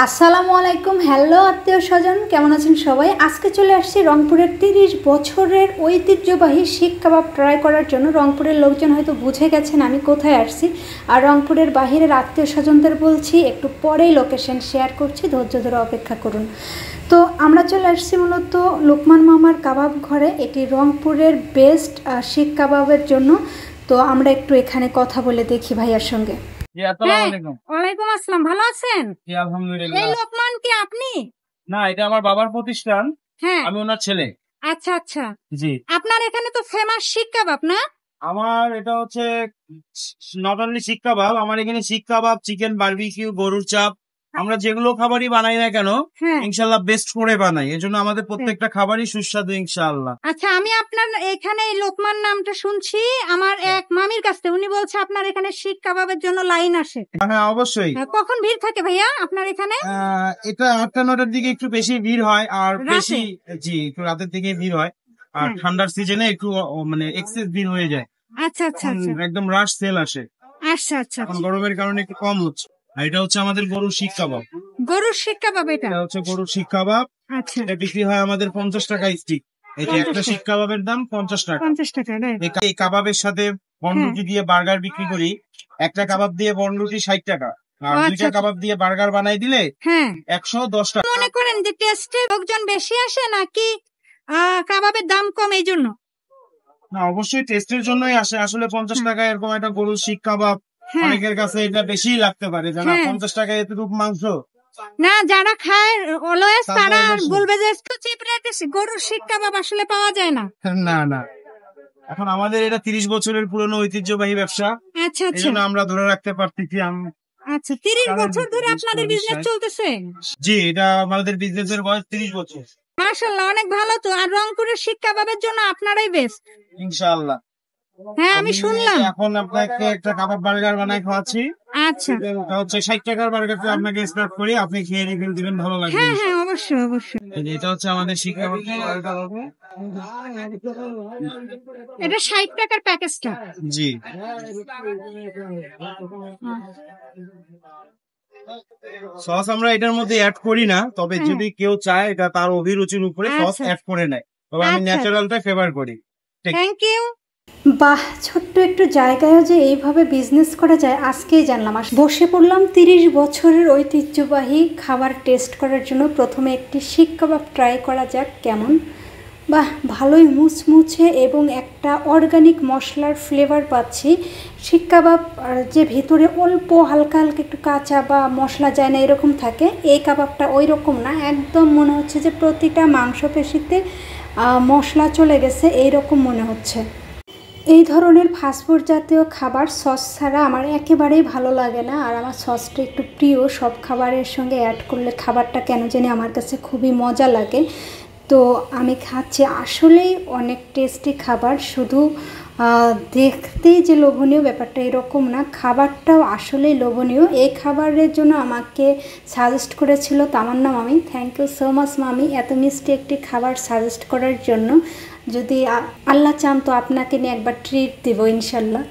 আসসালামু আলাইকুম। হ্যালো আত্মীয় স্বজন, কেমন আছেন সবাই? আজকে চলে আসছি রংপুরের 30 বছরের ঐতিহ্যবাহী শিক কাবাব ট্রাই করার জন্য। রংপুরের লোকজন হয়তো বুঝে গেছেন আমি কোথায় আসছি, আর রংপুরের বাহিরের আত্মীয় স্বজনদের বলছি একটু পরেই লোকেশন শেয়ার করছি, ধৈর্য ধরে অপেক্ষা করুন। তো আমরা চলে আসছি মূলত লোকমান মামার কাবাব ঘরে। এটি রংপুরের বেস্ট শিক কাবাবের জন্য। তো আমরা একটু এখানে কথা বলে দেখি ভাইয়ার সঙ্গে। ওয়ালাইকুম আসসালাম, ভালো আছেন? আলহামদুলিল্লাহ। এই লোকমান কি আপনি? না, এটা আমার বাবার প্রতিষ্ঠান। হ্যাঁ, আমি ওনার ছেলে। আচ্ছা আচ্ছা। জি, আপনার এখানে তো ফেমাস শিক কাবাব না? আমার এটা হচ্ছে নট অনলি শিক কাবাব, আমার এখানে শিক কাবাব, চিকেন বারবিকিউ, গরুর চাপ, আমরা যেগুলো খাবারই বানাই না কেন হ্যাঁ, ইনশাল্লাহ বেস্ট করে বানাই। এজন্য আমাদের প্রত্যেকটা খাবারই সুস্বাদু ইনশাআল্লাহ। আচ্ছা, আমি আপনার এখানে এই লোকমান নামটা শুনছি আমার এক মামির কাছ থেকে। উনি বলছে আপনার এখানে শিক কাবাবের জন্য লাইন আসে। হ্যাঁ, অবশ্যই। হ্যাঁ, কখন ভিড় থাকে ভাইয়া আপনার এখানে? এটা 8টা-9টার দিকে একটু বেশি ভিড় হয়, আর রাতে? বেশি জি একটু রাতের দিকে ভিড় হয়, আর হ্যাঁ। ঠান্ডার সিজনে একটু মানে এক্সেস ভিড় হয়ে যায়। আচ্ছা আচ্ছা আচ্ছা একদম রাশ সেল আসে। আচ্ছা আচ্ছা এখন আচ্ছা। গরমের কারণে একটু কম হচ্ছে। আর এটা হচ্ছে আমাদের গরুর শিক কাবাব। গরুর শিক কাবাব এটা? এটা হচ্ছে গরুর শিক কাবাব। আচ্ছা, এটা বিক্রি হয় আমাদের 50 টাকা স্টিক। এই যে একটা 50 শিক কাবাবের দাম 50 টাকা। 50 টাকা, রাইট? এই কাবাবের সাথে বনরুটি দিয়ে বার্গার বিক্রি করি। একটা কাবাব দিয়ে বনরুটি 60 টাকা, আর আচ্ছা, দুইটা আচ্ছা। কাবাব দিয়ে বার্গার বানাই দিলে হ্যাঁ, 110 টাকা। মনে করেন যে টেস্টে লোকজন বেশি আসে নাকি কাবাবের দাম কম এই জন্য? না, অবশ্যই টেস্টের জন্যই আসে। আসলে 50 হ্যাঁ। টাকা এরকম একটা গরুর শিক কাবাব হ্যাঁ, অনেকের কাছে এটা বেশিই লাগতে পারে, জানা হ্যাঁ। 50 টাকায় এতটুকু মাংস। না, যারা খায় অলওয়েজ তা তো তারা অবশ্যই। বলবে যে একটু চিপ রেটে গরুর শিক কাবাব আসলে পাওয়া যায় না। না না, এখন আমাদের এটা 30 বছরের পুরনো ঐতিহ্যবাহী ব্যবসা, আচ্ছা এই আচ্ছা জন্য আমরা ধরে রাখতে পারতেছি। আচ্ছা। 30 কারণ বছর ধরে আপনাদের বিজনেস চলতেছে? জি, এটা আমাদের বিজনেসের বয়স 30 বছর। মাশাআল্লাহ, অনেক ভালো তো। আর রংপুরের শিক কাবাবের জন্য আপনারাই বেস্ট। ইনশাআল্লাহ। হ্যাঁ, আমি শুনলাম। এখন আপনাকে একটা কাবাব বার্গার বানাই খাওয়াচ্ছি। আচ্ছা, এটা হচ্ছে 60 টাকার বার্গারটা আপনাকে স্টার্ট করি, আপনি খেয়ে রিভিউ দিবেন, ভালো লাগবে। হ্যাঁ হ্যাঁ, অবশ্যই অবশ্যই। এই যে এটা হচ্ছে আমাদের শিক কাবাব বার্গার হবে। এটা 60 টাকার প্যাকেজটা? জি, সস আমরা এটার মধ্যে অ্যাড করি না, তবে হ্যাঁ। যদি কেউ চায় এটা তার অভিরুচির উপরে সস আচ্ছা। অ্যাড করে নেয়, তবে আমি আচ্ছা। ন্যাচারালটা ফেভার করি। Thank you. বাহ, ছোট্ট একটু জায়গায় যে এইভাবে বিজনেস করা যায় আজকেই জানলাম। বসে পড়লাম 30 বছরের ঐতিহ্যবাহী খাবার টেস্ট করার জন্য। প্রথমে একটি শিক কাবাব ট্রাই করা যাক কেমন। বাহ, ভালোই মুচমুচে এবং একটা অর্গানিক মশলার ফ্লেভার পাচ্ছি। শিক কাবাব যে ভেতরে অল্প হালকা হালকা একটু কাঁচা বা মশলা যায় না এরকম থাকে, এই কাবাবটা ওই রকম না। একদম মনে হচ্ছে যে প্রতিটা মাংসপেশিতে মশলা চলে গেছে, এইরকম মনে হচ্ছে। এই ধরনের ফাস্টফুড জাতীয় খাবার সস ছাড়া আমার একেবারেই ভালো লাগে না। আর আমার সসটা একটু প্রিয়, সব খাবারের সঙ্গে অ্যাড করলে খাবারটা কেন জানি আমার কাছে খুবই মজা লাগে। তো আমি খাচ্ছি, আসলেই অনেক টেস্টি খাবার। শুধু দেখতেই যে লোভনীয় ব্যাপারটা এরকম না, খাবারটাও আসলেই লোভনীয়। এই খাবারের জন্য আমাকে সাজেস্ট করেছিল তামান্না মামি। থ্যাংক ইউ সো মাচ মামি, এত মিষ্টি একটি খাবার সাজেস্ট করার জন্য। যদি আল্লাহ চান তো আপনাকে নিয়ে একবার ট্রিট দেব ইনশাল্লাহ।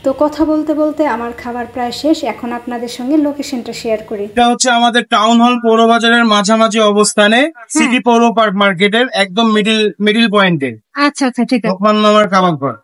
তো কথা বলতে বলতে আমার খাবার প্রায় শেষ, এখন আপনাদের সঙ্গে লোকেশনটা শেয়ার করি। এটা হচ্ছে আমাদের টাউন হল পৌর বাজারের মাঝামাঝি অবস্থানে, সিটি পৌর পার্ক মার্কেটের একদম মিডিল পয়েন্টে আচ্ছা আচ্ছা, ঠিক আছে। লোকমান মামার কাবাব ঘর।